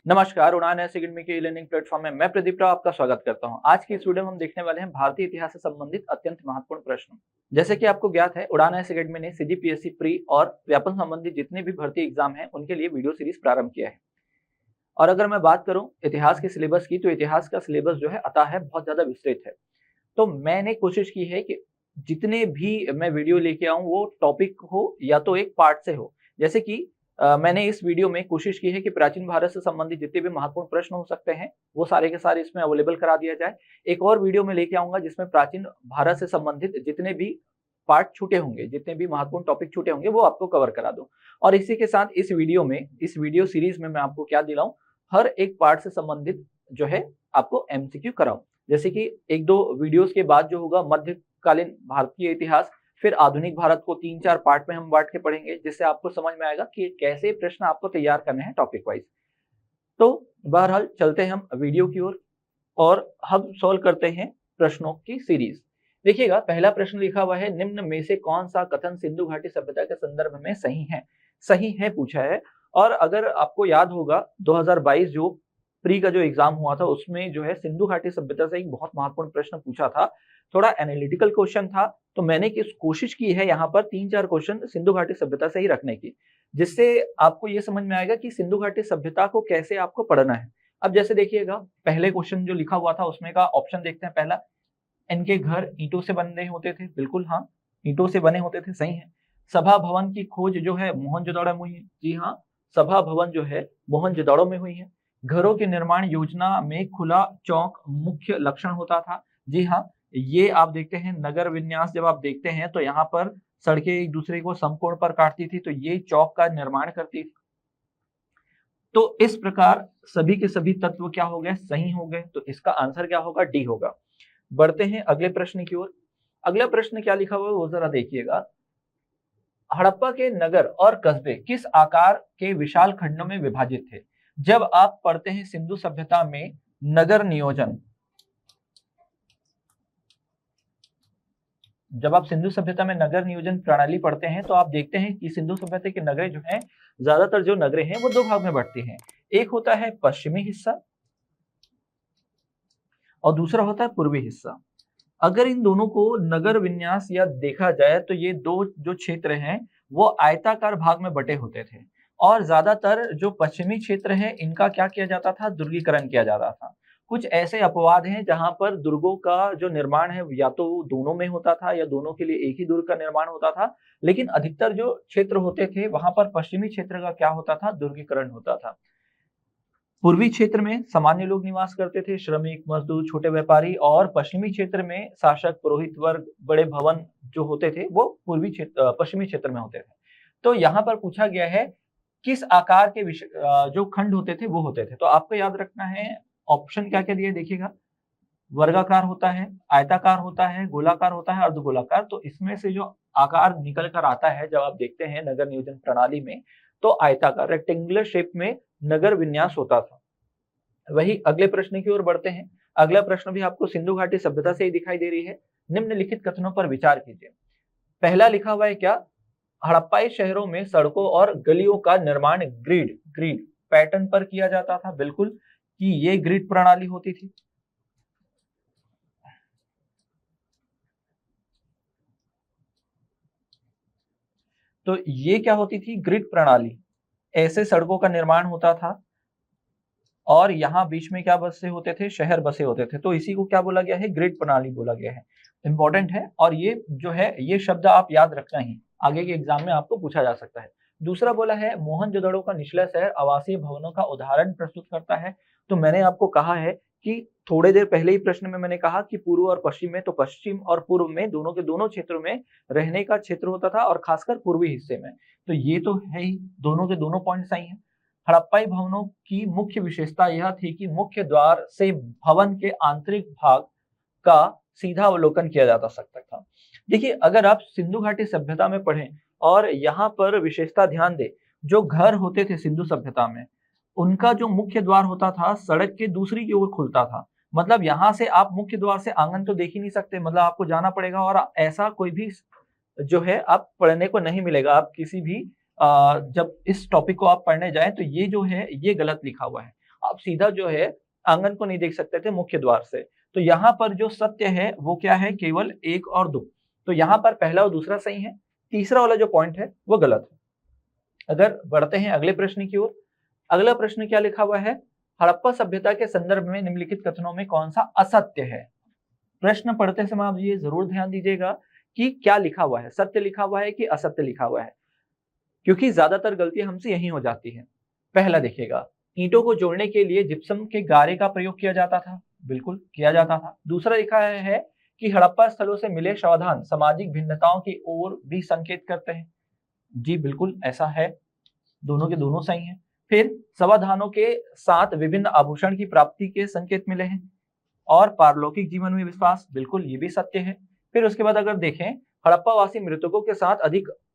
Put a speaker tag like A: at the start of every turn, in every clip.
A: नमस्कार, उड़ान ऐस अकेडमी के लर्निंग प्लेटफॉर्म में मैं प्रदीप राव आपका स्वागत करता हूं। आज की इस वीडियो में हम देखने वाले हैं भारतीय इतिहास से संबंधित अत्यंत महत्वपूर्ण प्रश्न। जैसे कि आपको ज्ञात है, उड़ान ऐस अकेडमी ने सीजीपीएससी प्री और व्यापम संबंधित जितने भी भर्ती एग्जाम हैं उनके लिए वीडियो सीरीज प्रारंभ किया है। और अगर मैं बात करूं इतिहास के सिलेबस की, तो इतिहास का सिलेबस जो है अतः है बहुत ज्यादा विस्तृत है। तो मैंने कोशिश की है कि जितने भी मैं वीडियो लेके आऊं वो टॉपिक हो या तो एक पार्ट से हो। जैसे कि मैंने इस वीडियो में कोशिश की है कि प्राचीन भारत से संबंधित जितने भी महत्वपूर्ण प्रश्न हो सकते हैं वो सारे के सारे इसमें अवेलेबल करा दिया जाए। एक और वीडियो में लेके आऊंगा जिसमें प्राचीन भारत से संबंधित जितने भी पार्ट छूटे होंगे, जितने भी महत्वपूर्ण टॉपिक छूटे होंगे वो आपको कवर करा दूं। और इसी के साथ इस वीडियो सीरीज में मैं आपको क्या दिलाऊं, हर एक पार्ट से संबंधित जो है आपको एमसीक्यू कराऊं। जैसे कि एक दो वीडियोस के बाद जो होगा मध्यकालीन भारतीय इतिहास, फिर आधुनिक भारत को 3-4 पार्ट में हम बांट के पढ़ेंगे, जिससे आपको समझ में आएगा कि कैसे प्रश्न आपको तैयार करने हैं टॉपिक वाइज। तो बहरहाल चलते हैं हम वीडियो की ओर और हम सॉल्व करते हैं प्रश्नों की सीरीज। देखिएगा, पहला प्रश्न लिखा हुआ है, निम्न में से कौन सा कथन सिंधु घाटी सभ्यता के संदर्भ में सही है? सही है पूछा है। और अगर आपको याद होगा 2022 जो प्री का जो एग्जाम हुआ था उसमें जो है सिंधु घाटी सभ्यता से एक बहुत महत्वपूर्ण प्रश्न पूछा था। थोड़ा एनालिटिकल क्वेश्चन था, तो मैंने किस कोशिश की है यहाँ पर 3-4 क्वेश्चन सिंधु घाटी सभ्यता से ही रखने की, जिससे आपको ये समझ में आएगा कि सिंधु घाटी सभ्यता को कैसे आपको पढ़ना है। अब जैसे देखिएगा, पहले क्वेश्चन जो लिखा हुआ था उसमें का ऑप्शन देखते हैं। पहला, इनके घर ईंटों से बने होते थे। बिल्कुल हाँ, ईंटों से बने होते थे, सही है। सभा भवन की खोज जो है मोहनजोदड़ो में हुई है। जी हाँ, सभा भवन जो है मोहनजोदड़ो में हुई है। घरों के निर्माण योजना में खुला चौक मुख्य लक्षण होता था। जी हाँ, ये आप देखते हैं नगर विन्यास जब आप देखते हैं तो यहाँ पर सड़कें एक दूसरे को समकोण पर काटती थी, तो ये चौक का निर्माण करती थी। तो इस प्रकार सभी के सभी तत्व क्या हो गए? सही हो गए। तो इसका आंसर क्या होगा? डी होगा। बढ़ते हैं अगले प्रश्न की ओर। अगला प्रश्न क्या लिखा हुआ है वो जरा देखिएगा। हड़प्पा के नगर और कस्बे किस आकार के विशाल खंडों में विभाजित थे? जब आप पढ़ते हैं सिंधु सभ्यता में नगर नियोजन, जब आप सिंधु सभ्यता में नगर नियोजन प्रणाली पढ़ते हैं तो आप देखते हैं कि सिंधु सभ्यता के नगरे जो हैं, ज्यादातर जो नगरे हैं वो दो भाग में बढ़ते हैं। एक होता है पश्चिमी हिस्सा और दूसरा होता है पूर्वी हिस्सा। अगर इन दोनों को नगर विन्यास या देखा जाए तो ये दो जो क्षेत्र हैं वो आयताकार भाग में बटे होते थे। और ज्यादातर जो पश्चिमी क्षेत्र है इनका क्या किया जाता था? दुर्गीकरण किया जाता था। कुछ ऐसे अपवाद हैं जहां पर दुर्गों का जो निर्माण है या तो दोनों में होता था या दोनों के लिए एक ही दुर्ग का निर्माण होता था, लेकिन अधिकतर जो क्षेत्र होते थे वहां पर पश्चिमी क्षेत्र का क्या होता था? दुर्गीकरण होता था। पूर्वी क्षेत्र में सामान्य लोग निवास करते थे, श्रमिक, मजदूर, छोटे व्यापारी। और पश्चिमी क्षेत्र में शासक, पुरोहित वर्ग, बड़े भवन जो होते थे वो पश्चिमी क्षेत्र में होते थे। तो यहाँ पर पूछा गया है किस आकार के जो खंड होते थे वो होते थे। तो आपको याद रखना है ऑप्शन क्या क्या दिए देखिएगा। वर्गाकार होता है, आयताकार होता है, गोलाकार होता है, अर्धगोलाकार। तो इसमें से जो आकार निकल कर आता है जब आप देखते हैं नगर नियोजन प्रणाली में, तो आयताकार रेक्टेंगुलर शेप में नगर विन्यास होता था। वही अगले प्रश्न की ओर बढ़ते हैं। अगला प्रश्न भी आपको सिंधु घाटी सभ्यता से ही दिखाई दे रही है। निम्नलिखित कथनों पर विचार कीजिए। पहला लिखा हुआ है क्या? हड़प्पाई शहरों में सड़कों और गलियों का निर्माण ग्रिड ग्रिड पैटर्न पर किया जाता था। बिल्कुल, कि ये ग्रिड प्रणाली होती थी। तो ये क्या होती थी? ग्रिड प्रणाली। ऐसे सड़कों का निर्माण होता था और यहाँ बीच में क्या बसे होते थे? शहर बसे होते थे। तो इसी को क्या बोला गया है? ग्रिड प्रणाली बोला गया है। इंपॉर्टेंट है और ये जो है ये शब्द आप याद रखना ही, आगे के एग्जाम में आपको पूछा जा सकता है। दूसरा बोला है मोहनजोदड़ो का निचला शहर आवासीय भवनों का उदाहरण प्रस्तुत करता है। तो मैंने आपको कहा है कि थोड़े देर पहले ही प्रश्न में मैंने कहा कि पूर्व और पश्चिम में, तो पश्चिम और पूर्व में दोनों के दोनों क्षेत्रों में रहने का क्षेत्र होता था और खासकर पूर्वी हिस्से में। तो ये तो है ही, दोनों के दोनों पॉइंट सही है। हड़प्पाई भवनों की मुख्य विशेषता यह थी कि मुख्य द्वार से भवन के आंतरिक भाग का सीधा अवलोकन किया जा सकता था। देखिए, अगर आप सिंधु घाटी सभ्यता में पढ़ें और यहाँ पर विशेषता ध्यान दें, जो घर होते थे सिंधु सभ्यता में, उनका जो मुख्य द्वार होता था सड़क के दूसरी की ओर खुलता था। मतलब यहाँ से आप मुख्य द्वार से आंगन तो देख ही नहीं सकते, मतलब आपको जाना पड़ेगा। और ऐसा कोई भी जो है आप पढ़ने को नहीं मिलेगा। आप किसी भी जब इस टॉपिक को आप पढ़ने जाएं तो ये जो है ये गलत लिखा हुआ है। सीधा जो है आंगन को नहीं देख सकते थे मुख्य द्वार से। तो यहाँ पर जो सत्य है वो क्या है, केवल 1 और 2। तो यहाँ पर पहला और दूसरा सही है, तीसरा वाला जो पॉइंट है वो गलत है। अगर बढ़ते हैं अगले प्रश्न की ओर, अगला प्रश्न क्या लिखा हुआ है, हड़प्पा सभ्यता के संदर्भ में निम्नलिखित कथनों में कौन सा असत्य है। प्रश्न पढ़ते समय आप ये जरूर ध्यान दीजिएगा कि क्या लिखा हुआ है, सत्य लिखा हुआ है कि असत्य लिखा हुआ है, क्योंकि ज्यादातर गलती हमसे यही हो जाती है। पहला देखिएगा, ईंटों को जोड़ने के लिए जिप्सम के गारे का प्रयोग किया जाता था, बिल्कुल किया जाता था। दूसरा लिखा है कि हड़प्पा स्थलों से मिले शवधान सामाजिक भिन्नताओं की ओर भी संकेत करते हैं, जी बिल्कुल ऐसा है, दोनों के दोनों सही हैं। फिर शवधानों के साथ विभिन्न आभूषण की प्राप्ति के संकेत मिले हैं, और पारलौकिक जीवन में विश्वास, बिल्कुल ये भी सत्य है। फिर उसके बाद अगर देखें, हड़प्पावासी मृतकों के साथ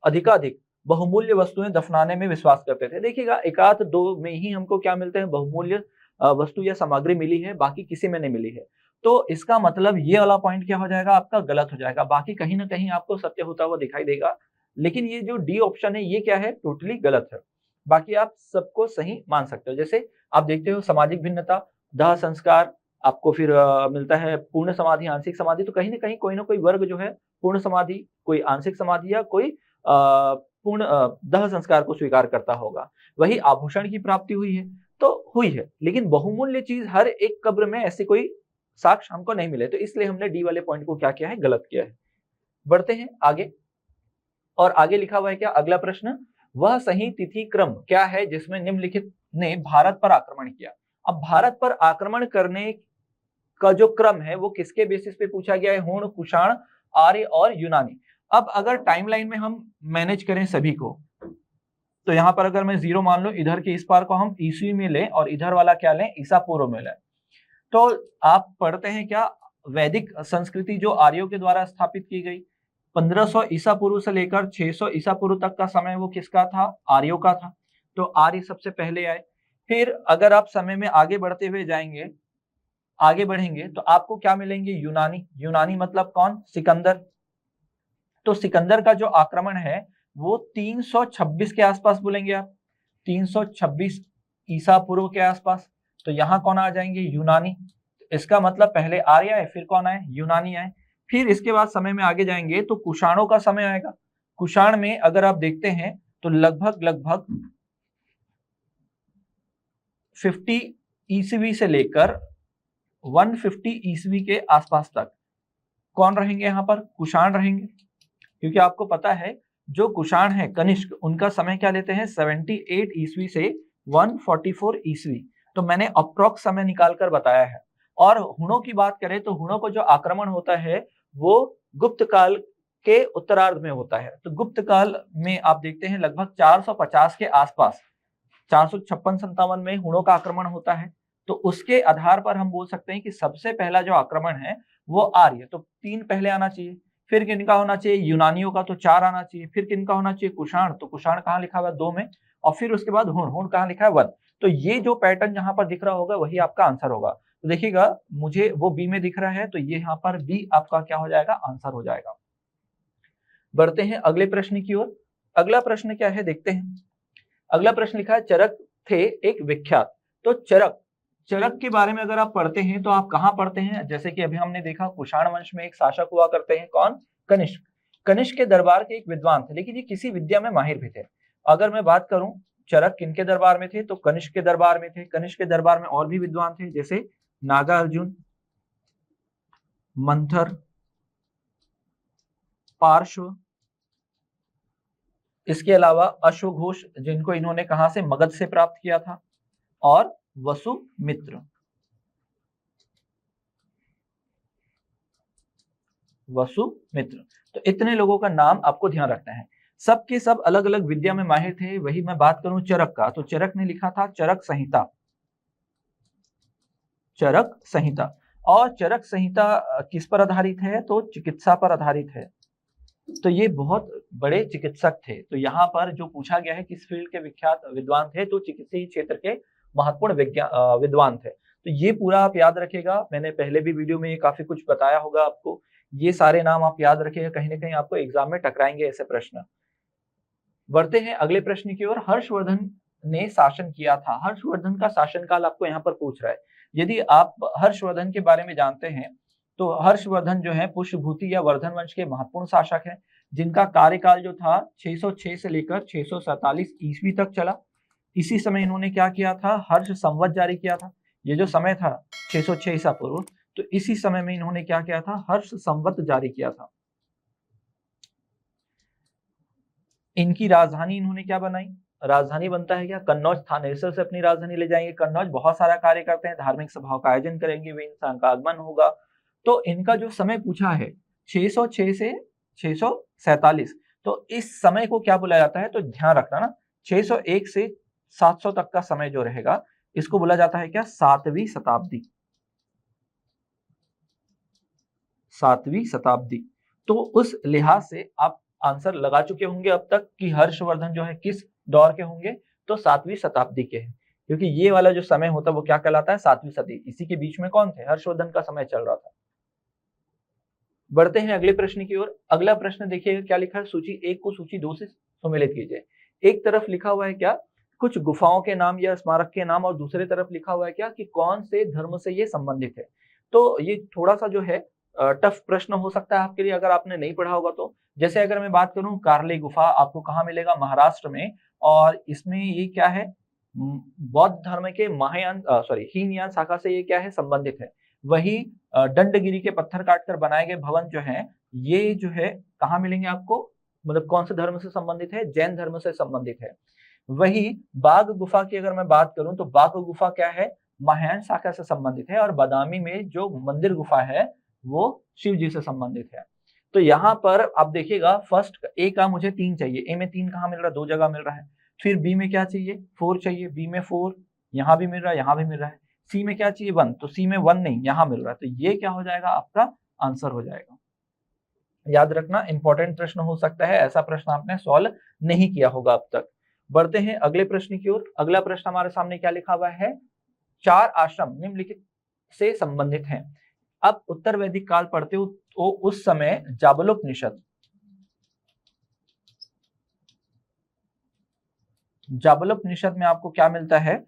A: अधिकाधिक बहुमूल्य वस्तुएं दफनाने में विश्वास करते थे। देखिएगा, एकाध दो में ही हमको क्या मिलते हैं, बहुमूल्य वस्तु या सामग्री मिली है, बाकी किसी में नहीं मिली है। तो इसका मतलब ये वाला पॉइंट क्या हो जाएगा, आपका गलत हो जाएगा। बाकी कहीं ना कहीं आपको सत्य होता हुआ दिखाई देगा, लेकिन ये जो डी ऑप्शन है ये क्या है, टोटली गलत है। बाकी आप सबको सही मान सकते हो। जैसे आप देखते हो सामाजिक भिन्नता, दाह संस्कार, आपको फिर मिलता है पूर्ण समाधि, आंशिक समाधि। तो कहीं ना कोई वर्ग जो है पूर्ण समाधि, कोई आंशिक समाधि या कोई पूर्ण दाह संस्कार को स्वीकार करता होगा। वही आभूषण की प्राप्ति हुई है तो हुई है, लेकिन बहुमूल्य चीज हर एक कब्र में ऐसी कोई साक्ष्य हमको नहीं मिले, तो इसलिए हमने डी वाले पॉइंट को क्या किया है, गलत किया है। बढ़ते हैं आगे, और आगे लिखा हुआ है क्या, अगला प्रश्न, वह सही तिथि क्रम क्या है जिसमें निम्नलिखित ने भारत पर आक्रमण किया। अब भारत पर आक्रमण करने का जो क्रम है वो किसके बेसिस पे पूछा गया है, हुण, कुषाण, आर्य और यूनानी। अब अगर टाइमलाइन में हम मैनेज करें सभी को, तो यहाँ पर अगर मैं 0 मान लूं, इधर के इस पार को हम ईस्वी में लें और इधर वाला क्या लें, ईसा पूर्व में लें, तो आप पढ़ते हैं क्या, वैदिक संस्कृति जो आर्यों के द्वारा स्थापित की गई, 1500 ईसा पूर्व से लेकर 600 ईसा पूर्व तक का समय वो किसका था, आर्यों का था। तो आर्य सबसे पहले आए। फिर अगर आप समय में आगे बढ़ते हुए जाएंगे, आगे बढ़ेंगे, तो आपको क्या मिलेंगे, यूनानी। यूनानी मतलब कौन, सिकंदर। तो सिकंदर का जो आक्रमण है वो 326 के आसपास बोलेंगे आप, 326 ईसा पूर्व के आसपास। तो यहाँ कौन आ जाएंगे, यूनानी। इसका मतलब पहले आर्य आए, फिर कौन आए, यूनानी आए। फिर इसके बाद समय में आगे जाएंगे तो कुषाणों का समय आएगा। कुषाण में अगर आप देखते हैं तो लगभग 50 ईस्वी से लेकर 150 ईस्वी के आसपास तक कौन रहेंगे, यहाँ पर कुषाण रहेंगे। क्योंकि आपको पता है जो कुषाण है कनिष्क, उनका समय क्या लेते हैं, 78 ईस्वी से 144 ईस्वी। तो मैंने अप्रोक्स समय निकाल कर बताया है। और हुणों की बात करें तो हुणों को जो आक्रमण होता है वो गुप्त काल के उत्तरार्ध में होता है। तो गुप्त काल में आप देखते हैं लगभग 450 के आसपास, 456-57 में हुणों का आक्रमण होता है। तो उसके आधार पर हम बोल सकते हैं कि सबसे पहला जो आक्रमण है वो आर्य, तो 3 पहले आना चाहिए। फिर किनका होना चाहिए, यूनानियों का, तो 4 आना चाहिए। फिर किनका होना चाहिए, कुषाण, तो कुषाण कहाँ लिखा हुआ है, 2 में। और फिर उसके बाद हुण, हुण कहाँ लिखा है, 1। तो ये जो पैटर्न यहाँ पर दिख रहा होगा वही आपका आंसर होगा। तो देखिएगा, मुझे वो बी में दिख रहा है, तो ये यहाँ पर बी आपका क्या हो जाएगा, आंसर हो जाएगा। बढ़ते हैं अगले प्रश्न की ओर। अगला प्रश्न क्या है, देखते हैं। अगला प्रश्न लिखा है, चरक थे एक विख्यात। तो चरक के बारे में अगर आप पढ़ते हैं तो आप कहाँ पढ़ते हैं, जैसे कि अभी हमने देखा कुषाण वंश में एक शासक हुआ करते हैं, कौन, कनिष्क। कनिष्क के दरबार के एक विद्वान थे, लेकिन ये किसी विद्या में माहिर भी थे। अगर मैं बात करूं चरक किनके दरबार में थे, तो कनिष्क के दरबार में थे। कनिष्क के दरबार में और भी विद्वान थे, जैसे नागार्जुन, मंथर, पार्श्व, इसके अलावा अश्वघोष, जिनको इन्होंने कहां से, मगध से प्राप्त किया था, और वसुमित्र। तो इतने लोगों का नाम आपको ध्यान रखना है। सबके सब अलग अलग विद्या में माहिर थे। वही मैं बात करूं चरक का, तो चरक ने लिखा था चरक संहिता। चरक संहिता, और चरक संहिता किस पर आधारित है, तो चिकित्सा पर आधारित है। तो ये बहुत बड़े चिकित्सक थे। तो यहाँ पर जो पूछा गया है किस फील्ड के विख्यात विद्वान थे, तो चिकित्सीय क्षेत्र के महत्वपूर्ण विद्वान थे। तो ये पूरा आप याद रखिएगा। मैंने पहले भी वीडियो में काफी कुछ बताया होगा आपको। ये सारे नाम आप याद रखिएगा, कहीं ना कहीं आपको एग्जाम में टकराएंगे ऐसे प्रश्न। बढ़ते हैं अगले प्रश्न की ओर। हर्षवर्धन ने शासन किया था? हर्षवर्धन का शासनकाल आपको यहाँ पर पूछ रहा है। यदि आप हर्षवर्धन के बारे में जानते हैं तो हर्षवर्धन जो है पुष्यभूति या वर्धन वंश के महत्वपूर्ण शासक हैं, जिनका कार्यकाल जो था 606 से लेकर 647 ईस्वी तक चला। इसी समय इन्होंने क्या किया था? हर्ष संवत जारी किया था। ये जो समय था 606 ईसा पूर्व, तो इसी समय में इन्होंने क्या किया था? हर्ष संवत जारी किया था। इनकी राजधानी इन्होंने क्या बनाई? राजधानी बनता है क्या? कन्नौज। थानेसर से अपनी राजधानी ले जाएंगे कन्नौज। बहुत सारा कार्य करते हैं, धार्मिक सभाओं का आयोजन करेंगे, वे इंसान का आगमन होगा। तो इनका जो समय पूछा है 606 से 647, तो इस समय को क्या बोला जाता है? तो ध्यान रखना ना, 601 से 700 तक का समय जो रहेगा इसको बोला जाता है क्या? सातवीं शताब्दी। सातवीं शताब्दी। तो उस लिहाज से आप आंसर लगा चुके होंगे अब तक कि हर्षवर्धन जो है किस दौर के होंगे? तो सातवीं शताब्दी के हैं, क्योंकि ये वाला जो समय होता है वो क्या कहलाता है? सातवीं सदी। इसी के बीच में कौन थे? हर्षवर्धन का समय चल रहा था। बढ़ते हैं अगले प्रश्न की ओर। अगला प्रश्न देखिएगा क्या लिखा है? सूची 1 को सूची 2 से सम्मिलित कीजिए। एक तरफ लिखा हुआ है क्या? कुछ गुफाओं के नाम या स्मारक के नाम, और दूसरी तरफ लिखा हुआ है क्या कि कौन से धर्म से ये संबंधित है। तो ये थोड़ा सा जो है टफ प्रश्न हो सकता है आपके लिए अगर आपने नहीं पढ़ा होगा तो। जैसे अगर मैं बात करूं, कार्ले गुफा आपको कहाँ मिलेगा? महाराष्ट्र में। और इसमें ये क्या है? बौद्ध धर्म के महायान हीनयान शाखा से ये क्या है? संबंधित है। वही दंडगिरी के पत्थर काटकर बनाए गए भवन जो हैं, ये जो है कहाँ मिलेंगे आपको? मतलब कौन से धर्म से संबंधित है? जैन धर्म से संबंधित है। वही बाघ गुफा की अगर मैं बात करूं तो बाघ गुफा क्या है? महायान शाखा से संबंधित है। और बादामी में जो मंदिर गुफा है वो शिव जी से संबंधित है। तो यहाँ पर आप देखिएगा, फर्स्ट ए का मुझे 3 चाहिए। ए में 3 कहाँ मिल रहा है? 2 जगह मिल रहा है। फिर बी में क्या चाहिए? 4 चाहिए। बी में 4 यहाँ भी मिल रहा है, यहाँ भी मिल रहा है। सी में क्या चाहिए? 1। तो सी में 1 नहीं, यहाँ मिल रहा है। तो ये क्या हो जाएगा? आपका आंसर हो जाएगा। याद रखना, इंपॉर्टेंट प्रश्न हो सकता है, ऐसा प्रश्न आपने सॉल्व नहीं किया होगा अब तक। बढ़ते हैं अगले प्रश्न की ओर। अगला प्रश्न हमारे सामने क्या लिखा हुआ है? 4 आश्रम निम्नलिखित से संबंधित हैं। अब उत्तर वैदिक काल पढ़ते हो तो उस समय जाबलोपनिषद, जाबलोपनिषद में आपको क्या मिलता है?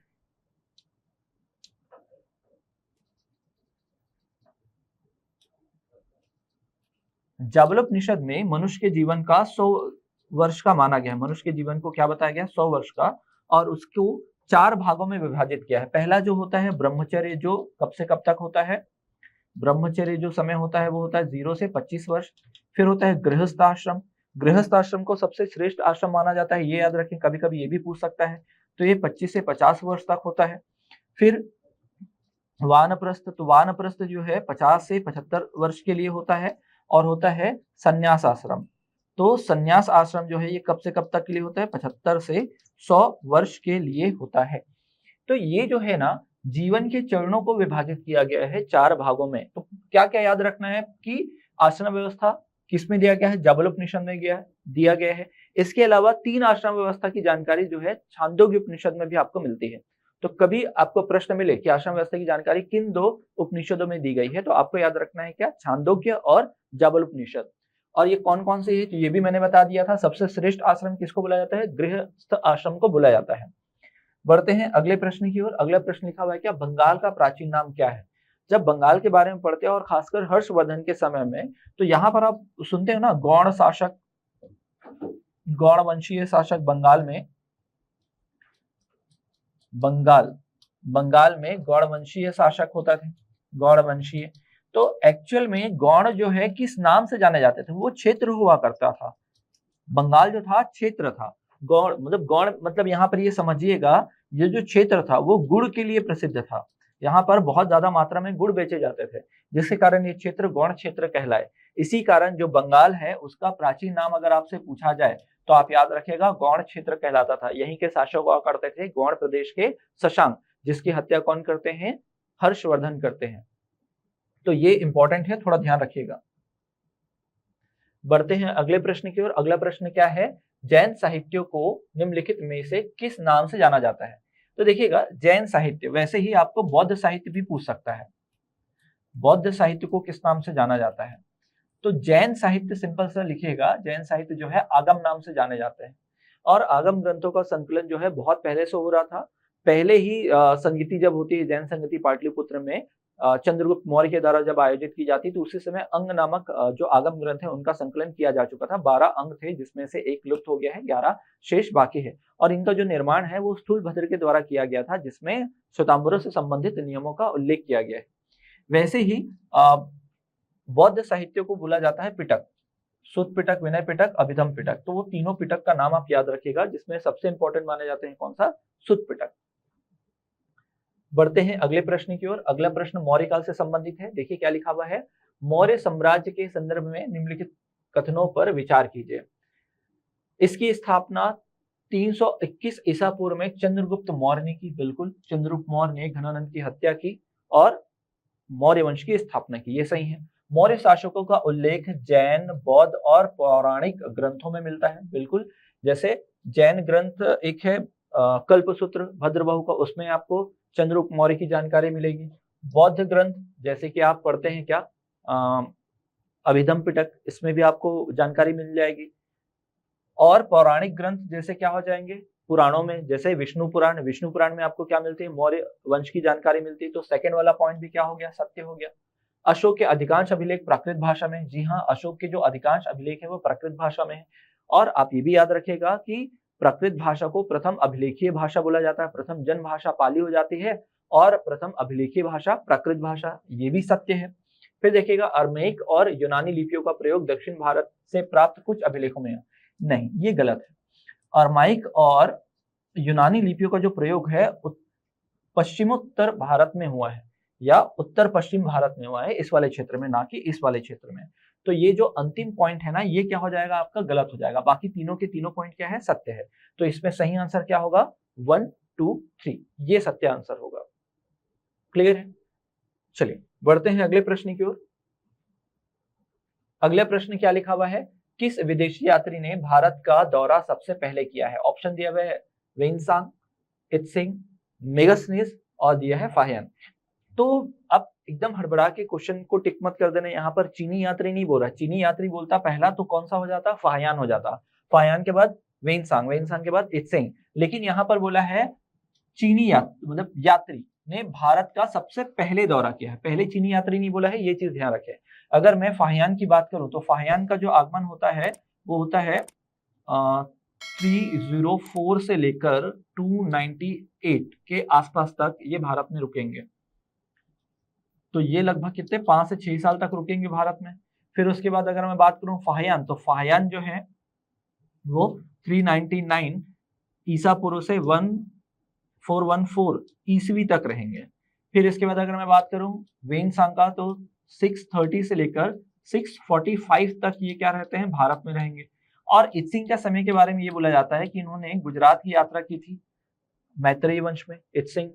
A: जाबलोपनिषद में मनुष्य के जीवन का 100 वर्ष का माना गया है। मनुष्य के जीवन को क्या बताया गया? 100 वर्ष का। और उसको 4 भागों में विभाजित किया है। पहला जो होता है ब्रह्मचर्य, जो कब से कब तक होता है? ब्रह्मचर्य जो समय होता है वो होता है 0 से 25 वर्ष। फिर होता है गृहस्थ आश्रम। गृहस्थ आश्रम को सबसे श्रेष्ठ आश्रम माना जाता है, ये याद रखें, कभी कभी ये भी पूछ सकता है। तो ये 25 से 50 वर्ष तक होता है। फिर वानप्रस्थ, तो वानप्रस्थ जो है 50 से 75 वर्ष के लिए होता है। और होता है संन्यास आश्रम। तो संन्यास आश्रम जो है ये कब से कब तक के लिए होता है? 75 से 100 वर्ष के लिए होता है। तो ये जो है ना, जीवन के चरणों को विभाजित किया गया है 4 भागों में। तो क्या क्या याद रखना है कि आश्रम व्यवस्था किसमें दिया गया है? जाबलोपनिषद में दिया गया है। इसके अलावा 3 आश्रम व्यवस्था की जानकारी जो है छांदोग्य उपनिषद में भी आपको मिलती है। तो कभी आपको प्रश्न मिले कि आश्रम व्यवस्था की जानकारी किन 2 उपनिषदों में दी गई है, तो आपको याद रखना है क्या? छांदोग्य और जाबलोपनिषद। और ये कौन कौन से है? तो ये भी मैंने बता दिया था। सबसे श्रेष्ठ आश्रम किसको बोला जाता है? गृहस्थ आश्रम को बोला जाता है। बढ़ते हैं अगले प्रश्न की ओर। अगला प्रश्न लिखा हुआ है क्या? बंगाल का प्राचीन नाम क्या है? जब बंगाल के बारे में पढ़ते हैं और खासकर हर्षवर्धन के समय में, तो यहाँ पर आप सुनते हो ना, गौड़ शासक, गौड़ वंशीय शासक बंगाल में, बंगाल में गौड़ वंशीय शासक होता थे, गौड़ वंशीय। तो एक्चुअल में गौड़ जो है किस नाम से जाने जाते थे? वो क्षेत्र हुआ करता था। बंगाल जो था क्षेत्र था। गौड़ मतलब यहाँ पर ये समझिएगा, ये जो क्षेत्र था वो गुड़ के लिए प्रसिद्ध था। यहाँ पर बहुत ज्यादा मात्रा में गुड़ बेचे जाते थे, जिसके कारण ये क्षेत्र गौड़ क्षेत्र कहलाए। इसी कारण जो बंगाल है उसका प्राचीन नाम अगर आपसे पूछा जाए तो आप याद रखिएगा गौड़ क्षेत्र कहलाता था। यहीं के शासक हुआ करते थे गौड़ प्रदेश के शशांक, जिसकी हत्या कौन करते हैं? हर्षवर्धन करते हैं। तो ये इंपॉर्टेंट है, थोड़ा ध्यान रखिएगा। बढ़ते हैं अगले प्रश्न की ओर। अगला प्रश्न क्या है? जैन साहित्य को निम्नलिखित में से किस नाम से जाना जाता है? तो देखिएगा, जैन साहित्य, वैसे ही आपको बौद्ध साहित्य भी पूछ सकता है। बौद्ध साहित्य को किस नाम से जाना जाता है? तो जैन साहित्य सिंपल सा लिखिएगा, जैन साहित्य जो है आगम नाम से जाने जाते हैं। और आगम ग्रंथों का संकलन जो है बहुत पहले से हो रहा था। पहले ही संगीति जब होती है, जैन संगीति पाटलिपुत्र में चंद्रगुप्त मौर्य के द्वारा जब आयोजित की जाती तो उसी समय अंग नामक जो आगम ग्रंथ है उनका संकलन किया जा चुका था। 12 अंग थे जिसमें से एक लुप्त हो गया है, 11 शेष बाकी है। और इनका जो निर्माण है वो स्थूलभद्र के द्वारा किया गया था, जिसमें श्वेतांबरों से संबंधित नियमों का उल्लेख किया गया है। वैसे ही बौद्ध साहित्य को बोला जाता है पिटक, सुत्त पिटक, विनय पिटक, अभिधम पिटक। तो वो तीनों पिटक का नाम आप याद रखिएगा, जिसमें सबसे इंपॉर्टेंट माने जाते हैं कौन सा, सुत्त पिटक। बढ़ते हैं अगले प्रश्न की ओर। अगला प्रश्न मौर्य काल से संबंधित है। देखिए क्या लिखा हुआ है, मौर्य साम्राज्य के संदर्भ में निम्नलिखित कथनों पर विचार कीजिए। इसकी स्थापना 321 ईसा पूर्व में चंद्रगुप्त मौर्य ने की। बिल्कुल, चंद्रगुप्त मौर्य ने घनानंद की हत्या की और मौर्य वंश की स्थापना की, ये सही है। मौर्य शासकों का उल्लेख जैन, बौद्ध और पौराणिक ग्रंथों में मिलता है। बिल्कुल, जैसे जैन ग्रंथ एक है कल्पसूत्र भद्रबाहु का, उसमें आपको चंद्रगुप्त मौर्य की जानकारी मिलेगी। बौद्ध ग्रंथ जैसे कि आप पढ़ते हैं क्या, अभिधम पिटक, इसमें भी आपको जानकारी मिल जाएगी। और पौराणिक ग्रंथ जैसे क्या हो जाएंगे, पुराणों में, जैसे विष्णु पुराण, विष्णु पुराण में आपको क्या मिलती है, मौर्य वंश की जानकारी मिलती है। तो सेकंड वाला पॉइंट भी क्या हो गया, सत्य हो गया। अशोक के अधिकांश अभिलेख प्राकृत भाषा में। जी हाँ, अशोक के जो अधिकांश अभिलेख है वो प्राकृत भाषा में है। और आप ये भी याद रखिएगा कि प्राकृत भाषा को प्रथम अभिलेखीय भाषा बोला जाता है। प्रथम जन भाषा पाली हो जाती है और प्रथम अभिलेखीय भाषा प्राकृत भाषा, ये भी सत्य है। फिर देखिएगा अरमेइक और यूनानी लिपियों का प्रयोग दक्षिण भारत से प्राप्त कुछ अभिलेखों में है। नहीं, ये गलत है। अरमाइक और यूनानी लिपियों का जो प्रयोग है पश्चिमोत्तर भारत में हुआ है या उत्तर पश्चिम भारत में हुआ है, इस वाले क्षेत्र में, ना कि इस वाले क्षेत्र में। तो ये जो अंतिम पॉइंट है ना, ये क्या हो जाएगा आपका, गलत हो जाएगा। बाकी तीनों के तीनों पॉइंट क्या है, सत्य है। तो इसमें सही आंसर क्या होगा, 1, 2, 3, ये सत्य आंसर होगा। क्लियर है? चलिए बढ़ते हैं अगले प्रश्न की ओर। अगला प्रश्न क्या लिखा हुआ है, किस विदेशी यात्री ने भारत का दौरा सबसे पहले किया है? ऑप्शन दिया हुआ है वेनसांग, इत्सिंग, मेगास्थनीज और दिया है फाहियान। तो अब एकदम हड़बड़ा के क्वेश्चन को टिक मत कर देना, यहाँ पर चीनी यात्री नहीं बोल रहा। चीनी यात्री बोलता पहला तो कौन सा हो जाता, फाहियान हो जाता। फाहियान के बाद वेनसांग, वेनसांग के बाद इत्सिंग। लेकिन यहाँ पर बोला है चीनी यात्री, मतलब यात्री ने भारत का सबसे पहले दौरा किया है। पहले चीनी यात्री नहीं बोला है, ये चीज ध्यान रखें। अगर मैं फाहियान की बात करूं तो फाहियान का जो आगमन होता है वो होता है 304 से लेकर 298 के आसपास तक ये भारत में रुकेंगे। तो ये लगभग कितने 5 से 6 साल तक रुकेंगे भारत में। फिर उसके बाद अगर मैं बात करूं फाहियान, तो फाहियान जो है वो 399 ईसा पूर्व से 1414 ईसवी तक रहेंगे। फिर इसके बाद अगर मैं बात करूं वेनसांग का, तो 630 से लेकर 645 तक ये क्या रहते हैं, भारत में रहेंगे। और इत्सिंग का समय के बारे में ये बोला जाता है कि इन्होंने गुजरात की यात्रा की थी मैत्रेयी वंश में, इत्सिंग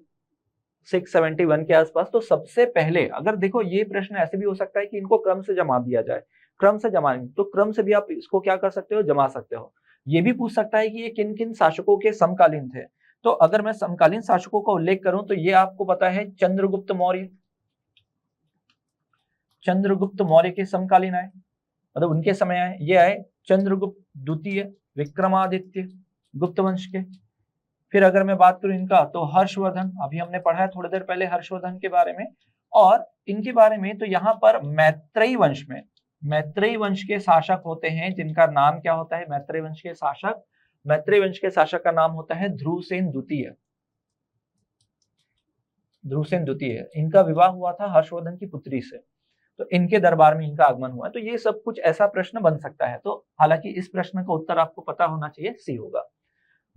A: 671 के आसपास। तो सबसे पहले, अगर देखो ये प्रश्न ऐसे भी हो सकता है कि इनको क्रम से जमा दिया जाए, क्रम से जमा, तो क्रम से भी आप इसको क्या कर सकते हो, जमा सकते हो। ये भी पूछ सकता है कि ये किन किन शासकों के समकालीन थे। तो अगर मैं समकालीन शासकों का उल्लेख करूं तो ये आपको पता है चंद्रगुप्त मौर्य, चंद्रगुप्त मौर्य के समकालीन आए, मतलब उनके समय आए। ये आए चंद्रगुप्त द्वितीय, विक्रमादित्य, गुप्त वंश के। फिर अगर मैं बात करूं इनका, तो हर्षवर्धन, अभी हमने पढ़ा है थोड़ी देर पहले हर्षवर्धन के बारे में। और इनके बारे में तो यहाँ पर मैत्रेयी वंश में, मैत्रेयी वंश के शासक होते हैं जिनका नाम क्या होता है, मैत्रेयी वंश के शासक, मैत्रेयी वंश के शासक का नाम होता है ध्रुवसेन द्वितीय। ध्रुवसेन द्वितीय, इनका विवाह हुआ था हर्षवर्धन की पुत्री से, तो इनके दरबार में इनका आगमन हुआ। तो ये सब कुछ ऐसा प्रश्न बन सकता है। तो हालांकि इस प्रश्न का उत्तर आपको पता होना चाहिए, सी होगा।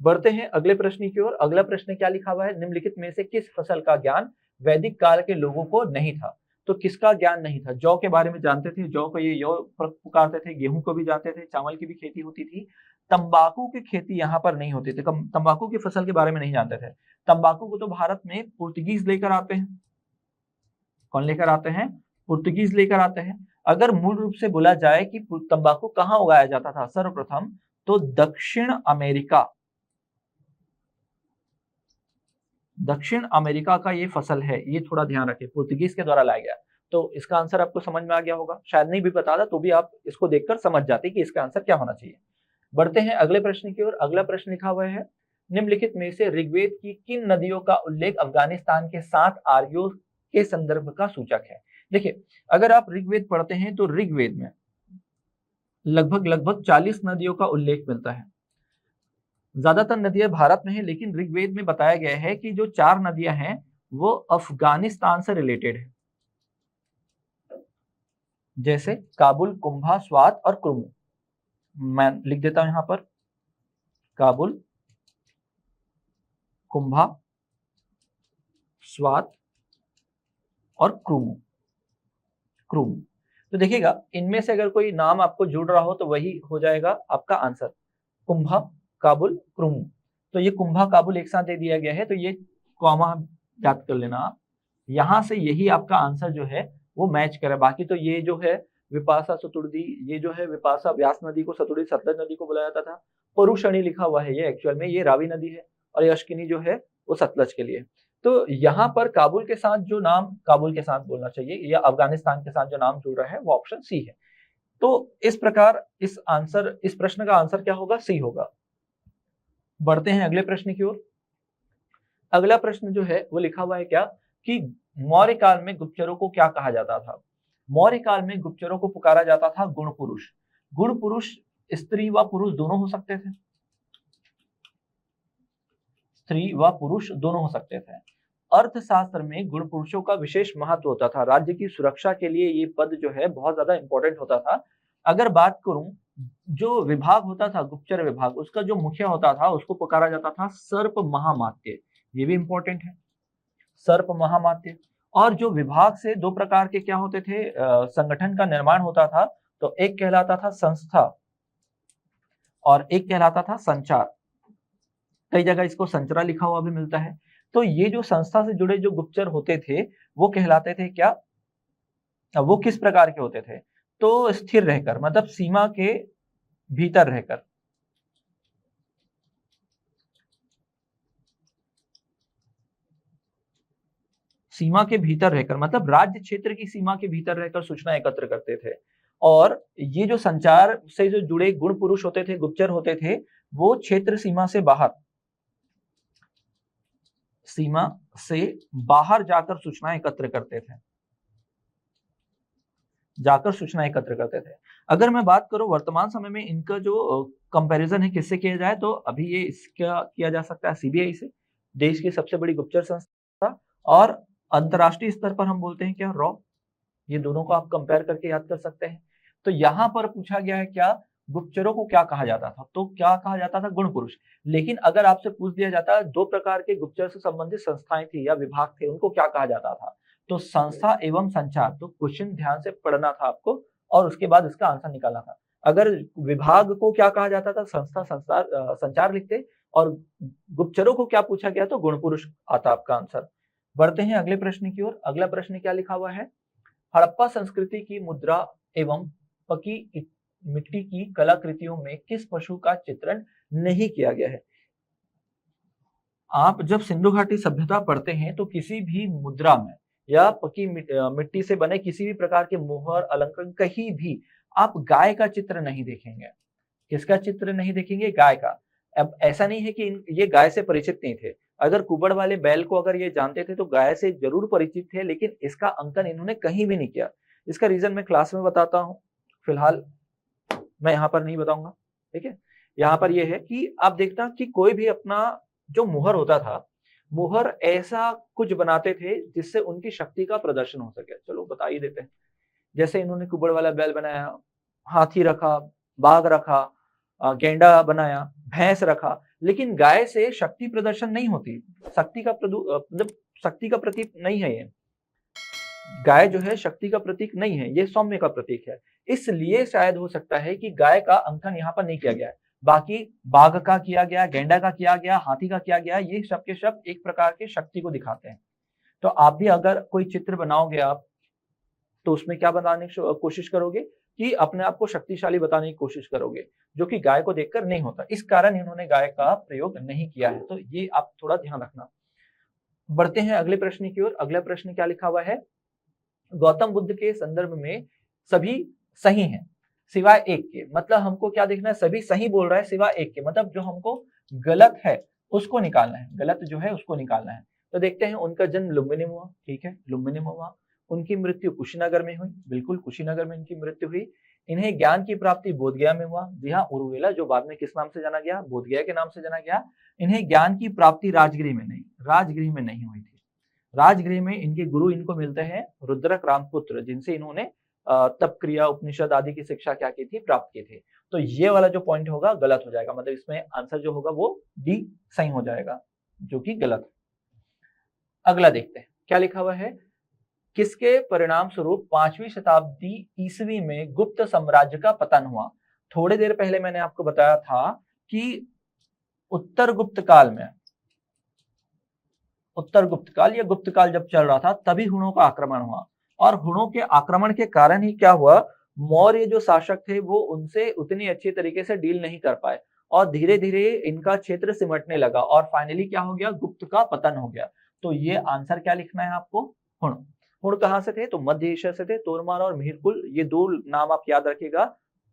A: बढ़ते हैं अगले प्रश्न की ओर। अगला प्रश्न क्या लिखा हुआ है, निम्नलिखित में से किस फसल का ज्ञान वैदिक काल के लोगों को नहीं था? तो किसका ज्ञान नहीं था? जौ के बारे में जानते थे, जौ को ये यौ पुकारते थे, गेहूं को भी जानते थे, चावल की भी खेती होती थी। तंबाकू की खेती यहाँ पर नहीं होती थी, तंबाकू की फसल के बारे में नहीं जानते थे। तंबाकू को तो भारत में पुर्तगीज लेकर आते हैं। कौन लेकर आते हैं? पुर्तगीज लेकर आते हैं। अगर मूल रूप से बोला जाए कि तंबाकू कहाँ उगाया जाता था सर्वप्रथम, तो दक्षिण अमेरिका, दक्षिण अमेरिका का ये फसल है, ये थोड़ा ध्यान रखें, पुर्तगीज के द्वारा लाया गया। तो इसका आंसर आपको समझ में आ गया होगा, शायद नहीं भी पता था तो भी आप इसको देखकर समझ जाते कि इसका आंसर क्या होना चाहिए। बढ़ते हैं अगले प्रश्न की ओर। अगला प्रश्न लिखा हुआ है, निम्नलिखित में से ऋग्वेद की किन नदियों का उल्लेख अफगानिस्तान के 7 आर्यों के संदर्भ का सूचक है? देखिए, अगर आप ऋग्वेद पढ़ते हैं तो ऋग्वेद में लगभग 40 नदियों का उल्लेख मिलता है। ज्यादातर नदियां भारत में है, लेकिन ऋग्वेद में बताया गया है कि जो 4 नदियां हैं वो अफगानिस्तान से रिलेटेड है, जैसे काबुल, कुंभा, स्वात और क्रुमु। मैं लिख देता हूं यहां पर, काबुल, कुंभा, स्वात और क्रुमु। क्रुमु तो देखिएगा, इनमें से अगर कोई नाम आपको जुड़ रहा हो तो वही हो जाएगा आपका आंसर, कुंभा, काबुल, क्रुमु। तो ये कुंभा काबुल एक साथ दे दिया गया है, तो ये कॉमा याद कर लेना आप। यहां से यही आपका आंसर जो है वो मैच करे। बाकी तो ये जो है विपाशा सतुर्दी, ये जो है विपाशा व्यास नदी को सतुर्दी सतलज नदी को बुलाया जाता था। परुषणी लिखा हुआ है, ये एक्चुअल में ये रावी नदी है, और यशकिनी जो है वो सतलज के लिए। तो यहाँ पर काबुल के साथ जो नाम, काबुल के साथ बोलना चाहिए, या अफगानिस्तान के साथ जो नाम जुड़ रहा है वो ऑप्शन सी है। तो इस प्रकार इस प्रश्न का आंसर क्या होगा? सी होगा। बढ़ते हैं अगले प्रश्न की ओर। अगला प्रश्न जो है वो लिखा हुआ है क्या, कि मौर्य काल में गुप्तचरों को क्या कहा जाता था? मौर्य काल में गुप्तचरों को पुकारा जाता था गुण पुरुष। गुण पुरुष स्त्री व पुरुष दोनों हो सकते थे, स्त्री व पुरुष दोनों हो सकते थे। अर्थशास्त्र में गुण पुरुषों का विशेष महत्व होता था। राज्य की सुरक्षा के लिए ये पद जो है बहुत ज्यादा इंपॉर्टेंट होता था। अगर बात करूं, जो विभाग होता था गुप्तचर विभाग, उसका जो मुखिया होता था उसको पुकारा जाता था सर्प महामात्य। ये भी इंपॉर्टेंट है, सर्प महामात्य। और जो विभाग से 2 प्रकार के क्या होते थे, संगठन का निर्माण होता था। तो एक कहलाता था संस्था और एक कहलाता था संचार। कई जगह इसको संचरा लिखा हुआ भी मिलता है। तो ये जो संस्था से जुड़े जो गुप्तचर होते थे वो कहलाते थे क्या, वो किस प्रकार के होते थे? तो स्थिर रहकर, मतलब सीमा के भीतर रहकर, सीमा के भीतर रहकर, मतलब राज्य क्षेत्र की सीमा के भीतर रहकर सूचना एकत्र करते थे। और ये जो संचार से जो जुड़े गुण पुरुष होते थे, गुप्तचर होते थे, वो क्षेत्र सीमा से बाहर जाकर सूचना एकत्र करते थे, अगर मैं बात करूं वर्तमान समय में इनका जो कंपैरिजन है किससे किया जाए, तो अभी ये इसका किया जा सकता है सीबीआई से, देश की सबसे बड़ी गुप्तचर संस्था। और अंतरराष्ट्रीय स्तर पर हम बोलते हैं क्या, रॉ। ये दोनों को आप कंपेयर करके याद कर सकते हैं। तो यहाँ पर पूछा गया है क्या, गुप्तचरों को क्या कहा जाता था? तो क्या कहा जाता था? गुण पुरुष। लेकिन अगर आपसे पूछ दिया जाता है 2 प्रकार के गुप्तचर से संबंधित संस्थाएं थी या विभाग थे, उनको क्या कहा जाता था? तो संस्था एवं संचार। तो क्वेश्चन ध्यान से पढ़ना था आपको और उसके बाद इसका आंसर निकालना था। अगर विभाग को क्या कहा जाता था, संचार लिखते, और गुप्तचरों को क्या पूछा गया तो गुण पुरुष आता आपका आंसर। बढ़ते हैं अगले प्रश्न की ओर। अगला प्रश्न क्या लिखा हुआ है, हड़प्पा संस्कृति की मुद्रा एवं पकी मिट्टी की कलाकृतियों में किस पशु का चित्रण नहीं किया गया है? आप जब सिंधु घाटी सभ्यता पढ़ते हैं तो किसी भी मुद्रा में या पकी मिट्टी से बने किसी भी प्रकार के मोहर अलंकरण कहीं भी आप गाय का चित्र नहीं देखेंगे। किसका चित्र नहीं देखेंगे? गाय का। अब ऐसा नहीं है कि ये गाय से परिचित नहीं थे। अगर कुबड़ वाले बैल को अगर ये जानते थे तो गाय से जरूर परिचित थे, लेकिन इसका अंकन इन्होंने कहीं भी नहीं किया। इसका रीजन मैं क्लास में बताता हूँ, फिलहाल मैं यहाँ पर नहीं बताऊंगा। ठीक है, यहाँ पर यह है कि आप देखना कि कोई भी अपना जो मुहर होता था, मुहर ऐसा कुछ बनाते थे जिससे उनकी शक्ति का प्रदर्शन हो सके। चलो बता ही देते हैं। जैसे इन्होंने कुबड़ वाला बैल बनाया, हाथी रखा, बाघ रखा, गेंडा बनाया, भैंस रखा, लेकिन गाय से शक्ति प्रदर्शन नहीं होती। मतलब शक्ति का प्रतीक नहीं है ये। गाय जो है शक्ति का प्रतीक नहीं है, ये सौम्य का प्रतीक है। इसलिए शायद हो सकता है कि गाय का अंकन यहाँ पर नहीं किया गया है। बाकी बाघ का किया गया, गेंडा का किया गया, हाथी का किया गया, ये सब के सब एक प्रकार के शक्ति को दिखाते हैं। तो आप भी अगर कोई चित्र बनाओगे आप, तो उसमें क्या बनाने की कोशिश करोगे कि अपने आप को शक्तिशाली बताने की कोशिश करोगे, जो कि गाय को देखकर नहीं होता। इस कारण इन्होंने गाय का प्रयोग नहीं किया है, तो ये आप थोड़ा ध्यान रखना। बढ़ते हैं अगले प्रश्न की ओर। अगला प्रश्न क्या लिखा हुआ है, गौतम बुद्ध के संदर्भ में सभी सही हैं, सिवाय एक के, मतलब हमको क्या देखना है, सभी सही बोल रहा है सिवाय एक के, मतलब जो हमको गलत है उसको निकालना है, गलत जो है उसको निकालना है। तो देखते हैं, उनका जन्म लुम्बिनी में हुआ, ठीक है, लुम्बिनी में हुआ। उनकी मृत्यु कुशीनगर में हुई, बिल्कुल कुशीनगर में इनकी मृत्यु हुई। इन्हें ज्ञान की प्राप्ति बोधगया में हुआ, जी हाँ, उर्वेला जो बाद में किस नाम से जाना गया, बोधगया के नाम से जाना गया। इन्हें ज्ञान की प्राप्ति राजगृह में नहीं, राजगृह में नहीं हुई थी। राजगृह में इनके गुरु इनको मिलते हैं रुद्रक रामपुत्र, जिनसे इन्होंने तप क्रिया उपनिषद आदि की शिक्षा क्या की थी, प्राप्त की थी। तो ये वाला जो पॉइंट होगा गलत हो जाएगा, मतलब इसमें आंसर जो होगा वो डी सही हो जाएगा, जो कि गलत। अगला देखते हैं क्या लिखा हुआ है। किसके परिणाम स्वरूप 5वीं शताब्दी ईसवी में गुप्त साम्राज्य का पतन हुआ। थोड़ी देर पहले मैंने आपको बताया था कि उत्तर गुप्त काल में, उत्तर गुप्त काल या गुप्त काल जब चल रहा था तभी हुणों का आक्रमण हुआ, और हुणों के आक्रमण के कारण ही क्या हुआ, मौर्य जो शासक थे वो उनसे उतनी अच्छी तरीके से डील नहीं कर पाए, और धीरे धीरे इनका क्षेत्र सिमटने लगा, और फाइनली क्या हो गया, गुप्त का पतन हो गया। तो ये आंसर क्या लिखना है आपको, हुण। हुण कहां से थे, तो मध्य एशिया से थे। तोरमान और मिहिरकुल, ये दो नाम आप याद रखिएगा,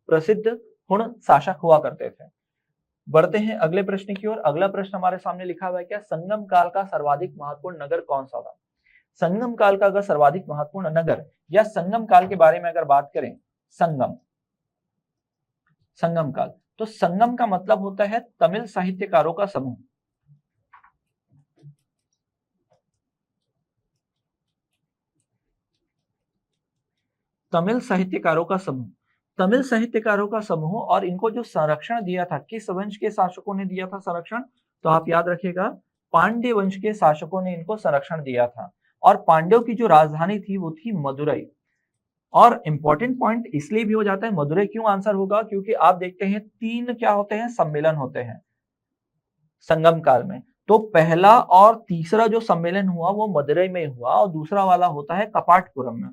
A: प्रसिद्ध हुण शासक हुआ करते थे। बढ़ते हैं अगले प्रश्न की ओर। अगला प्रश्न हमारे सामने लिखा हुआ है, क्या संगम काल का सर्वाधिक महत्वपूर्ण नगर कौन सा था। संगम काल का अगर सर्वाधिक महत्वपूर्ण नगर या संगम काल के बारे में अगर बात करें, संगम, संगम काल, तो संगम का मतलब होता है तमिल साहित्यकारों का समूह। तमिल साहित्यकारों का समूह, तमिल साहित्यकारों का समूह, और इनको जो संरक्षण दिया था, किस वंश के शासकों ने दिया था संरक्षण, तो आप याद रखिएगा, पांड्य वंश के शासकों ने इनको संरक्षण दिया था। और पांड्यों की जो राजधानी थी वो थी मदुरई। और इंपॉर्टेंट पॉइंट इसलिए भी हो जाता है, मदुरई क्यों आंसर होगा, क्योंकि आप देखते हैं 3 क्या होते हैं, सम्मेलन होते हैं संगम काल में। तो पहला और तीसरा जो सम्मेलन हुआ वो मदुरई में हुआ, और दूसरा वाला होता है कपाटपुरम में।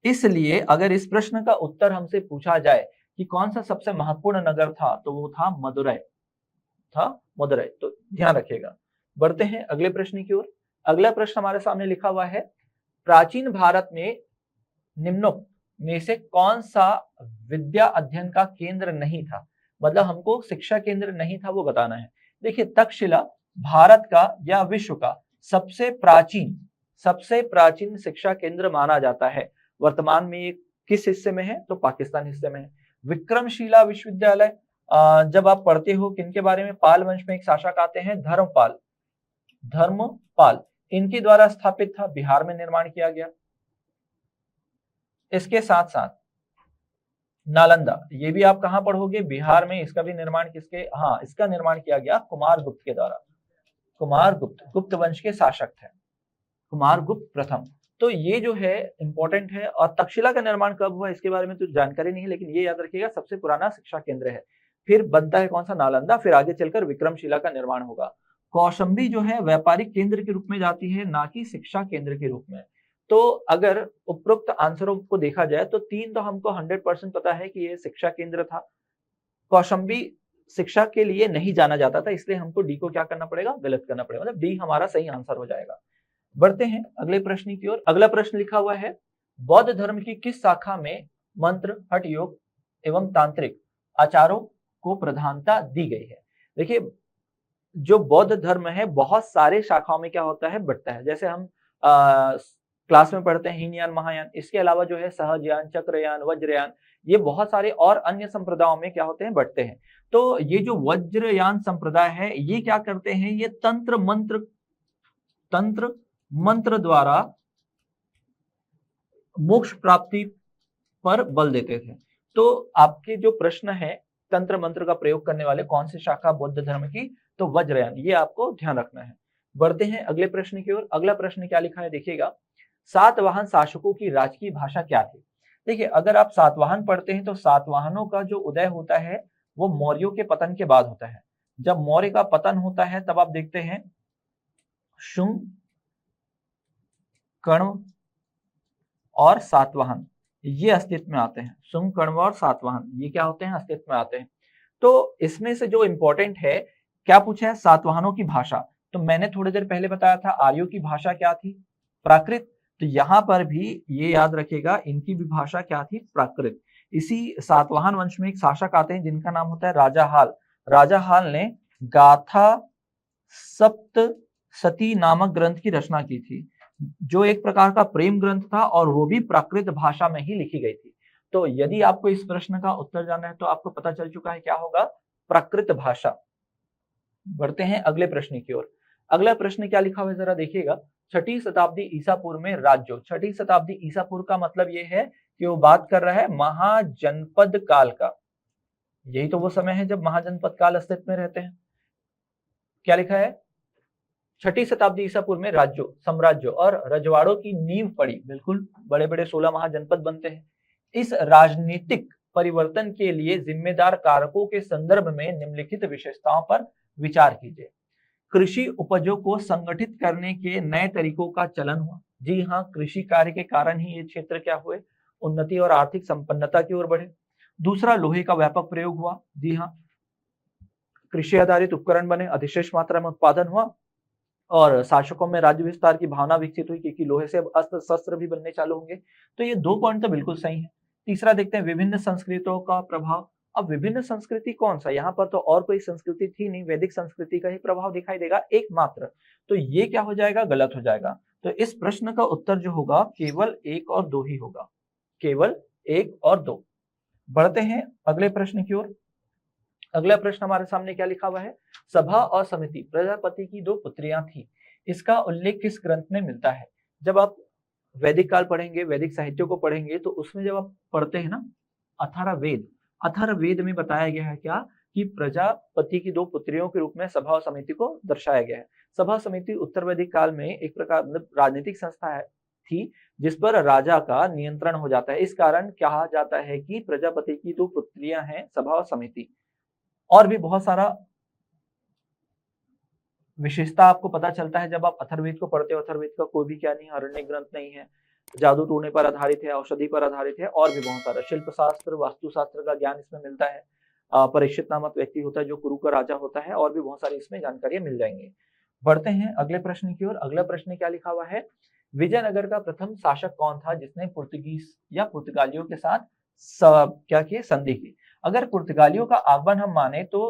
A: इसलिए अगर इस प्रश्न का उत्तर हमसे पूछा जाए कि कौन सा सबसे महत्वपूर्ण नगर था, तो वो था मदुरई, था मदुरई। तो ध्यान रखिएगा। बढ़ते हैं अगले प्रश्न की ओर। अगला प्रश्न हमारे सामने लिखा हुआ है, प्राचीन भारत में निम्नोक्त में से कौन सा विद्या अध्ययन का केंद्र नहीं था, मतलब हमको शिक्षा केंद्र नहीं था वो बताना है। देखिए, तक्षशिला भारत का या विश्व का सबसे प्राचीन शिक्षा केंद्र माना जाता है। वर्तमान में ये किस हिस्से में है, तो पाकिस्तान हिस्से में है। विक्रमशिला विश्वविद्यालय, जब आप पढ़ते हो किनके बारे में, पाल वंश में एक शासक आते हैं धर्मपाल, इनके द्वारा स्थापित था, बिहार में निर्माण किया गया। इसके साथ साथ नालंदा, ये भी आप कहां पढ़ोगे, बिहार में। इसका भी निर्माण किसके, हाँ, इसका निर्माण किया गया कुमार गुप्त के द्वारा। कुमार गुप्त वंश के शासक थे, कुमार गुप्त प्रथम। तो ये जो है इंपॉर्टेंट है। और तक्षशिला का निर्माण कब हुआ इसके बारे में तो जानकारी नहीं है, लेकिन ये याद रखिएगा सबसे पुराना शिक्षा केंद्र है। फिर बनता है कौन सा, नालंदा, फिर आगे चलकर विक्रमशिला का निर्माण होगा। कौशाम्बी जो है व्यापारिक केंद्र के रूप में जाती है, ना कि शिक्षा केंद्र के रूप में। तो अगर उपरोक्त आंसरों को देखा जाए तो 3 तो हमको 100% पता है कि ये शिक्षा केंद्र था। कौशाम्बी शिक्षा के लिए नहीं जाना जाता था, इसलिए हमको डी को क्या करना पड़ेगा, गलत करना पड़ेगा, मतलब डी हमारा सही आंसर हो जाएगा। बढ़ते हैं अगले प्रश्न की ओर। अगला प्रश्न लिखा हुआ है, बौद्ध धर्म की किस शाखा में मंत्र, हठ योग एवं तांत्रिक आचारों को प्रधानता दी गई है। देखिए, जो बौद्ध धर्म है बहुत सारे शाखाओं में क्या होता है, बढ़ता है। जैसे हम क्लास में पढ़ते हैं हीनयान, महायान, इसके अलावा जो है सहजयान, चक्रयान, वज्रयान, ये बहुत सारे और अन्य संप्रदायों में क्या होते हैं, बढ़ते हैं। तो ये जो वज्रयान संप्रदाय है ये क्या करते हैं, ये तंत्र मंत्र द्वारा मोक्ष प्राप्ति पर बल देते थे। तो आपके जो प्रश्न है, तंत्र मंत्र का प्रयोग करने वाले कौन सी शाखा बौद्ध धर्म की, तो वज्रयान, ये आपको ध्यान रखना है। बढ़ते हैं अगले प्रश्न की ओर। अगला प्रश्न क्या लिखा है, देखिएगा, सातवाहन शासकों की राजकीय भाषा क्या थी। देखिए, अगर आप सातवाहन पढ़ते हैं तो सातवाहनों का जो उदय होता है वो मौर्यों के पतन के बाद होता है। जब मौर्य का पतन होता है तब आप देखते हैं शुंग, कण्व और सातवाहन ये अस्तित्व में आते हैं। शुंग, कण्व और सातवाहन ये क्या होते हैं, अस्तित्व में आते हैं। तो इसमें से जो इंपॉर्टेंट है, क्या पूछा है, सातवाहनों की भाषा। तो मैंने थोड़ी देर पहले बताया था आर्यों की भाषा क्या थी, प्राकृत। तो यहां पर भी ये याद रखिएगा, इनकी भी भाषा क्या थी, प्राकृत। इसी सातवाहन वंश में एक शासक आते हैं जिनका नाम होता है राजा हाल। राजा हाल ने गाथा सप्तशती नामक ग्रंथ की रचना की थी, जो एक प्रकार का प्रेम ग्रंथ था और वो भी प्राकृत भाषा में ही लिखी गई थी। तो यदि आपको इस प्रश्न का उत्तर जानना है तो आपको पता चल चुका है क्या होगा, प्राकृत भाषा। बढ़ते हैं अगले प्रश्न की ओर। अगला प्रश्न क्या लिखा हुआ है जरा देखिएगा। छठी शताब्दी ईसा पूर्व में राज्यों। छठी शताब्दी ईसा पूर्व का मतलब यह है कि वो बात कर रहा है महाजनपद काल का। यही तो वो समय है जब महाजनपद काल अस्तित्व में रहते हैं। क्या लिखा है, छठी शताब्दी ईसा पूर्व में राज्यों, साम्राज्यों और रजवाड़ों की नींव पड़ी। बिल्कुल, बड़े बड़े 16 महाजनपद बनते हैं। इस राजनीतिक परिवर्तन के लिए जिम्मेदार कारकों के संदर्भ में निम्नलिखित विशेषताओं पर विचार कीजिए। कृषि उपजों को संगठित करने के नए तरीकों का चलन हुआ। जी हाँ, कृषि कार्य के कारण ही ये क्षेत्र क्या हुए, उन्नति और आर्थिक संपन्नता की ओर बढ़े। दूसरा, लोहे का व्यापक प्रयोग हुआ। जी हाँ, कृषि आधारित उपकरण बने, अधिशेष मात्रा में उत्पादन हुआ और शासकों में राज्य विस्तार की भावना विकसित हुई, क्योंकि लोहे से अब अस्त्र शस्त्र भी बनने चालू होंगे। तो ये 2 पॉइंट तो बिल्कुल सही है। तीसरा देखते हैं, विभिन्न संस्कृतियों का प्रभाव। अब विभिन्न संस्कृति कौन सा, यहाँ पर तो और कोई संस्कृति थी नहीं, वैदिक संस्कृति का ही प्रभाव दिखाई देगा एकमात्र। तो ये क्या हो जाएगा, गलत हो जाएगा। तो इस प्रश्न का उत्तर जो होगा केवल 1 और 2 ही होगा, केवल 1 और 2। बढ़ते हैं अगले प्रश्न की ओर। अगला प्रश्न हमारे सामने क्या लिखा हुआ है, सभा और समिति, प्रजापति की 2 पुत्रियां थी, इसका उल्लेख किस ग्रंथ में मिलता है। जब आप वैदिक काल पढ़ेंगे, वैदिक साहित्य को पढ़ेंगे, तो उसमें जब आप पढ़ते हैं ना अथर्ववेद, अथर्ववेद में बताया गया है क्या, कि प्रजापति की 2 पुत्रियों के रूप में सभा और समिति को दर्शाया गया है। सभा समिति उत्तर वैदिक काल में एक प्रकार मतलब राजनीतिक संस्था है थी, जिस पर राजा का नियंत्रण हो जाता है। इस कारण कहा जाता है कि प्रजापति की 2 पुत्रियां हैं सभा और समिति। और भी बहुत सारा विशेषता आपको पता चलता है जब आप अथर्ववेद को पढ़ते हो। अथर्ववेद का कोई भी क्या नहीं है, अरण्य ग्रंथ नहीं है, जादू टोने पर आधारित है, औषधि पर आधारित है, और भी बहुत सारा शिल्प शास्त्र, वास्तु शास्त्र का ज्ञान इसमें मिलता है। परीक्षित नामक व्यक्ति होता है जो कुरु का राजा होता है, और भी बहुत सारी इसमें जानकारियां मिल जाएंगी। बढ़ते हैं अगले प्रश्न की ओर। अगला प्रश्न क्या लिखा हुआ है, विजयनगर का प्रथम शासक कौन था जिसने पुर्तगीज या पुर्तगालियों के साथ क्या किए, संधि की। अगर पुर्तगालियों का आगमन हम माने तो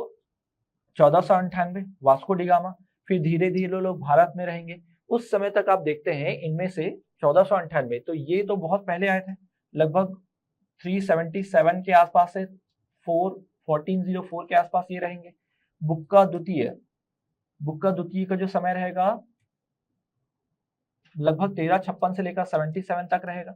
A: 1498 वास्को डी गामा, फिर धीरे धीरे लोग भारत में रहेंगे। उस समय तक आप देखते हैं इनमें से 1498, तो ये तो बहुत पहले आए थे, लगभग 377 के आसपास से 1404 के आसपास ये रहेंगे। बुक्का द्वितीय का जो समय रहेगा लगभग 1356 से लेकर 77 तक रहेगा।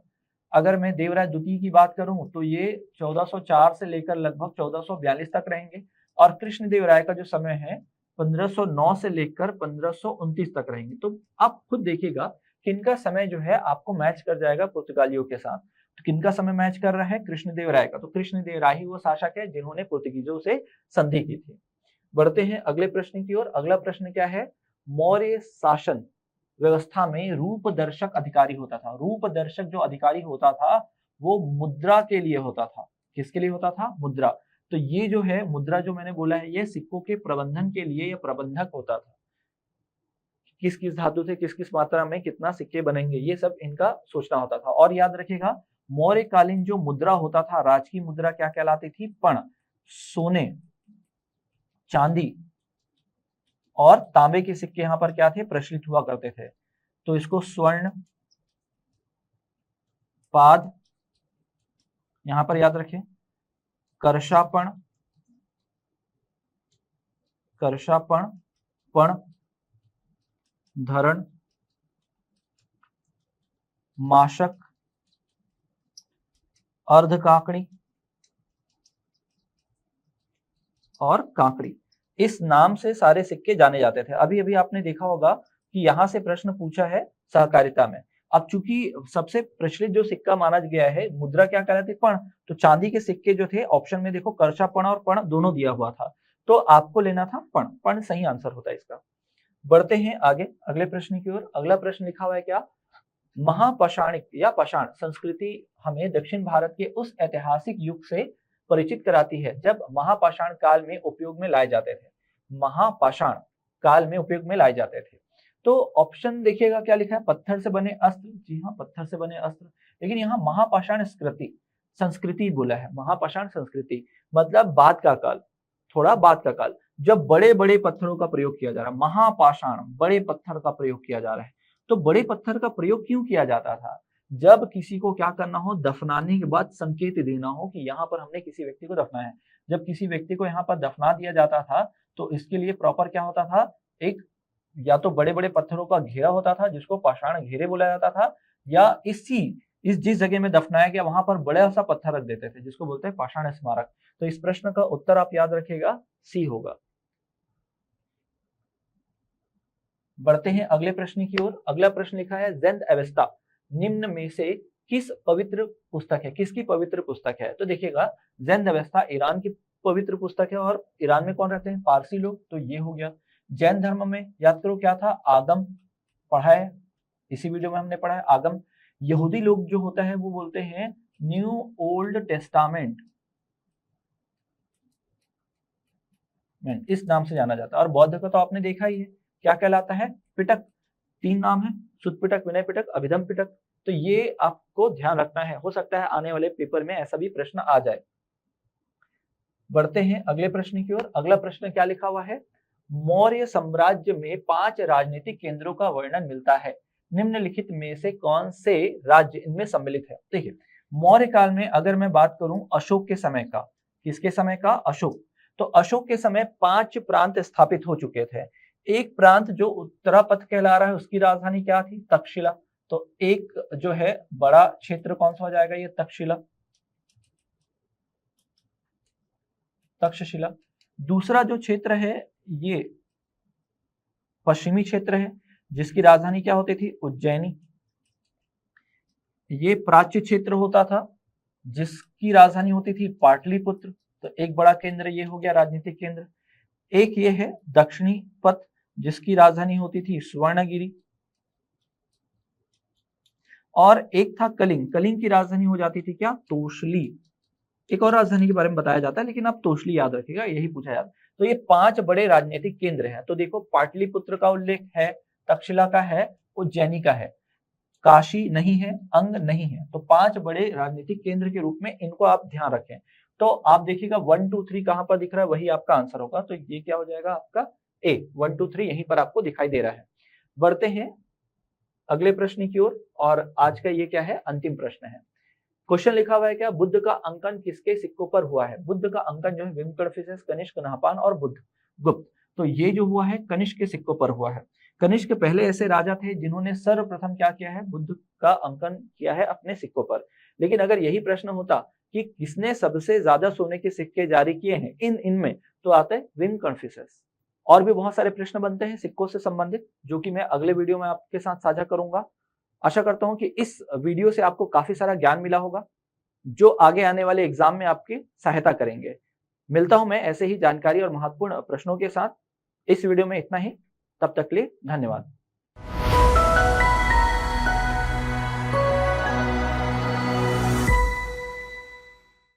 A: अगर मैं देवराय द्वितीय की बात करूं तो ये 1404 से लेकर लगभग 1442 तक रहेंगे, और कृष्णदेव राय का जो समय है 1509 से लेकर 1529 तक रहेंगे। तो आप खुद देखिएगा किनका समय जो है आपको मैच कर जाएगा पुर्तगालियों के साथ। तो किनका समय मैच कर रहा है, कृष्णदेव राय का। तो कृष्णदेव राय ही वो शासक है जिन्होंने पुर्तगीजों से संधि की थी। बढ़ते हैं अगले प्रश्न की ओर। अगला प्रश्न क्या है, मौर्य शासन व्यवस्था में रूपदर्शक अधिकारी होता था। रूपदर्शक जो अधिकारी होता था वो मुद्रा के लिए होता था। किसके लिए होता था, मुद्रा। तो ये जो है मुद्रा जो मैंने बोला है, ये सिक्कों के प्रबंधन के लिए ये प्रबंधक होता था। किस किस धातु से किस किस मात्रा में कितना सिक्के बनेंगे, ये सब इनका सोचना होता था। और याद रखिएगा, मौर्यकालीन जो मुद्रा होता था, राजकीय मुद्रा क्या कहलाती थी, पण, सोने, चांदी और तांबे के सिक्के यहाँ पर क्या थे, प्रचलित हुआ करते थे। तो इसको स्वर्ण पाद यहां पर याद रखें, करशापण, पण, धरण, माशक, अर्धकाकड़ी और काकड़ी, इस नाम से सारे सिक्के जाने जाते थे। अभी अभी आपने देखा होगा कि यहां से प्रश्न पूछा है सहकारिता में। अब चूंकि सबसे प्रचलित जो सिक्का माना गया है, मुद्रा क्या कहलाती है, पण, तो चांदी के सिक्के जो थे ऑप्शन में देखो करशापण और पण दोनों दिया हुआ था, तो आपको लेना था पण सही आंसर होता है इसका। बढ़ते हैं आगे अगले प्रश्न की ओर। अगला प्रश्न लिखा हुआ है क्या, महापाषाणिक या पाषाण संस्कृति हमें दक्षिण भारत के उस ऐतिहासिक युग से परिचित कराती है जब महापाषाण काल में उपयोग में लाए जाते थे। महापाषाण काल में उपयोग में लाए जाते थे। तो ऑप्शन देखिएगा क्या लिखा है, पत्थर से बने अस्त्र। जी हाँ, पत्थर से बने अस्त्र। लेकिन यहाँ महापाषाण स्कृति, संस्कृति बोला है, महापाषाण संस्कृति मतलब बाद का काल, थोड़ा बाद का काल, जब बड़े बड़े पत्थरों का प्रयोग किया जा रहा है। महापाषाण बड़े पत्थर का प्रयोग किया जा रहा है। तो बड़े पत्थर का प्रयोग क्यों किया जाता था? जब किसी को क्या करना हो, दफनाने के बाद संकेत देना हो कि यहाँ पर हमने किसी व्यक्ति को दफनाया है। जब किसी व्यक्ति को यहाँ पर दफना दिया जाता था तो इसके लिए प्रॉपर क्या होता था, एक या तो बड़े बड़े पत्थरों का घेरा होता था जिसको पाषाण घेरे बोला जाता था, या इस जिस जगह में दफनाया गया वहां पर बड़ा सा पत्थर रख देते थे जिसको बोलते हैं पाषाण स्मारक। तो इस प्रश्न का उत्तर आप याद रखिएगा, सी होगा। बढ़ते हैं अगले प्रश्न की ओर। अगला प्रश्न लिखा है ज़ेंद अवेस्ता निम्न में से किस पवित्र पुस्तक है, किसकी पवित्र पुस्तक है? तो देखिएगा ज़ेंद अवेस्ता ईरान की पवित्र पुस्तक है, और ईरान में कौन रहते हैं? पारसी लोग। तो ये हो गया। जैन धर्म में याद करो क्या था? आगम पढ़ा है, इसी वीडियो में हमने पढ़ा है आगम। यहूदी लोग जो होता है वो बोलते हैं न्यू ओल्ड टेस्टामेंट, इस नाम से जाना जाता है। और बौद्ध का तो आपने देखा ही है, क्या कहलाता है? पिटक। 3 नाम है, शुद्ध पिटक, विनय पिटक, अभिधम पिटक। तो ये आपको ध्यान रखना है, हो सकता है आने वाले पेपर में ऐसा भी प्रश्न आ जाए। बढ़ते हैं अगले प्रश्न की ओर। अगला प्रश्न क्या लिखा हुआ है? मौर्य साम्राज्य में 5 राजनीतिक केंद्रों का वर्णन मिलता है, निम्नलिखित में से कौन से राज्य इनमें सम्मिलित है? देखिए मौर्य काल में अगर मैं बात करूं अशोक के समय का, किसके समय का? अशोक। तो अशोक के समय 5 प्रांत स्थापित हो चुके थे। एक प्रांत जो उत्तरापथ कहला रहा है उसकी राजधानी क्या थी? तक्षशिला। तो एक जो है बड़ा क्षेत्र कौन सा हो जाएगा? ये तक्षशिला, तक्षशिला। दूसरा जो क्षेत्र है ये पश्चिमी क्षेत्र है जिसकी राजधानी क्या होती थी? उज्जैनी। ये प्राच्य क्षेत्र होता था जिसकी राजधानी होती थी पाटलिपुत्र। तो एक बड़ा केंद्र ये हो गया, राजनीतिक केंद्र। एक ये है दक्षिणी पथ जिसकी राजधानी होती थी स्वर्णगिरी। और एक था कलिंग, कलिंग की राजधानी हो जाती थी क्या? तोशली। एक और राजधानी के बारे में बताया जाता है लेकिन आप तोशली याद रखिएगा, यही पूछा जाता है। तो ये 5 बड़े राजनीतिक केंद्र हैं। तो देखो पाटलिपुत्र का उल्लेख है, तक्षशिला का है, उज्जैनी का है, काशी नहीं है, अंग नहीं है। तो 5 बड़े राजनीतिक केंद्र के रूप में इनको आप ध्यान रखें। तो आप देखिएगा 1 2 3 कहां पर दिख रहा है, वही आपका आंसर होगा। तो ये क्या हो जाएगा आपका? ए। 1 2 3 यहीं पर आपको दिखाई दे रहा है। बढ़ते हैं अगले प्रश्न की ओर, और आज का ये क्या है? अंतिम प्रश्न है। क्वेश्चन लिखा हुआ है क्या? बुद्ध का अंकन किसके सिक्कों पर हुआ है? बुद्ध का अंकन जो है विमकड़फिसेस, कनिष्क, नहपान और बुद्ध गुप्त। तो ये जो हुआ है कनिष्क के सिक्कों पर हुआ है। कनिष्क पहले ऐसे राजा थे जिन्होंने सर्वप्रथम क्या किया है? बुद्ध का अंकन किया है अपने सिक्कों पर। लेकिन अगर यही प्रश्न होता कि किसने सबसे ज्यादा सोने के सिक्के जारी किए हैं इनमें, तो आता है विमकड़फिसेस। और भी बहुत सारे प्रश्न बनते हैं सिक्कों से संबंधित, जो कि मैं अगले वीडियो में आपके साथ साझा करूंगा। आशा करता हूं कि इस वीडियो से आपको काफी सारा ज्ञान मिला होगा जो आगे आने वाले एग्जाम में आपकी सहायता करेंगे। मिलता हूं मैं ऐसे ही जानकारी और महत्वपूर्ण प्रश्नों के साथ। इस वीडियो में इतना ही, तब तक के लिए धन्यवाद।